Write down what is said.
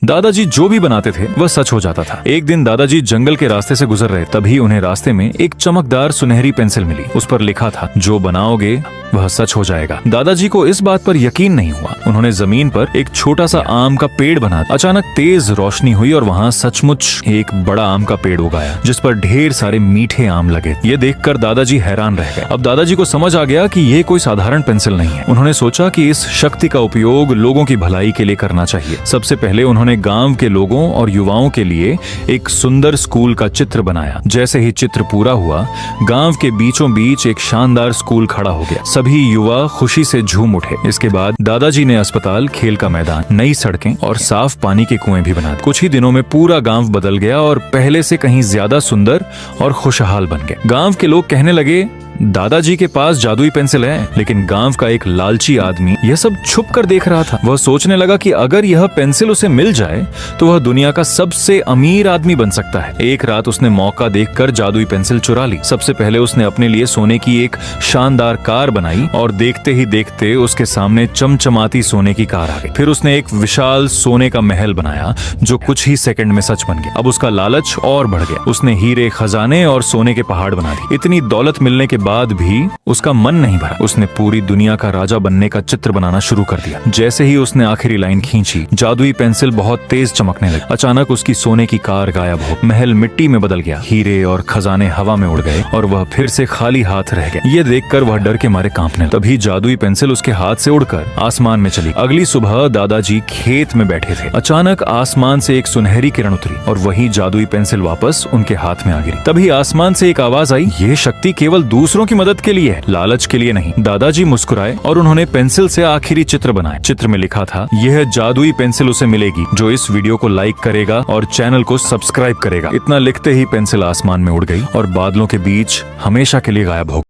दादाजी जो भी बनाते थे वह सच हो जाता था। एक दिन दादाजी जंगल के रास्ते से गुजर रहे, तभी उन्हें रास्ते में एक चमकदार सुनहरी पेंसिल मिली। उस पर लिखा था, जो बनाओगे वह सच हो जाएगा। दादाजी को इस बात पर यकीन नहीं हुआ। उन्होंने जमीन पर एक छोटा सा आम का पेड़ बना। अचानक तेज रोशनी हुई और वहाँ सचमुच एक बड़ा आम का पेड़ उगाया, जिस पर ढेर सारे मीठे आम लगे। ये देखकर दादाजी हैरान रह गए। अब दादाजी को समझ आ गया कि ये कोई साधारण पेंसिल नहीं है। उन्होंने सोचा कि इस शक्ति का उपयोग लोगों की भलाई के लिए करना चाहिए। सबसे पहले उन्होंने गांव के लोगों और युवाओं के लिए एक सुंदर स्कूल का चित्र बनाया। जैसे ही चित्र पूरा हुआ, गांव के बीचों बीच एक शानदार स्कूल खड़ा हो गया। सभी युवा खुशी से झूम उठे। इसके बाद दादाजी ने अस्पताल, खेल का मैदान, नई सड़कें और साफ पानी के कुएं भी बना दिए। कुछ ही दिनों में पूरा गांव बदल गया और पहले से कहीं ज्यादा सुंदर और खुशहाल बन गया। गांव के लोग कहने लगे, दादाजी के पास जादुई पेंसिल है। लेकिन गांव का एक लालची आदमी यह सब छुप कर देख रहा था। वह सोचने लगा कि अगर यह पेंसिल उसे मिल जाए तो वह दुनिया का सबसे अमीर आदमी बन सकता है। एक रात उसने मौका देखकर जादुई पेंसिल चुरा ली। सबसे पहले उसने अपने लिए सोने की एक शानदार कार बनाई और देखते ही देखते उसके सामने चमचमाती सोने की कार आ गई। फिर उसने एक विशाल सोने का महल बनाया जो कुछ ही सेकंड में सच बन गया। अब उसका लालच और बढ़ गया। उसने हीरे, खजाने और सोने के पहाड़ बना दिए। इतनी दौलत मिलने के बाद भी उसका मन नहीं भरा। उसने पूरी दुनिया का राजा बनने का चित्र बनाना शुरू कर दिया। जैसे ही उसने आखिरी लाइन खींची, जादुई पेंसिल बहुत तेज चमकने लगी। अचानक उसकी सोने की कार गायब हो, महल मिट्टी में बदल गया, हीरे और खजाने हवा में उड़ गए और वह फिर से खाली हाथ रह गया। ये देखकर वह डर के मारे कांपने लगा। तभी जादुई पेंसिल उसके हाथ से उड़कर आसमान में चली। अगली सुबह दादाजी खेत में बैठे थे। अचानक आसमान से एक सुनहरी किरण उतरी और वही जादुई पेंसिल वापस उनके हाथ में आ गिरी। तभी आसमान से एक आवाज आई, ये शक्ति केवल दूसरों की मदद के लिए है, लालच के लिए नहीं। दादाजी मुस्कुराए और उन्होंने पेंसिल से आखिरी चित्र बनाए। चित्र में लिखा था, यह जादुई पेंसिल उसे मिलेगी जो इस वीडियो को लाइक करेगा और चैनल को सब्सक्राइब करेगा। इतना लिखते ही पेंसिल आसमान में उड़ गई और बादलों के बीच हमेशा के लिए गायब हो गई।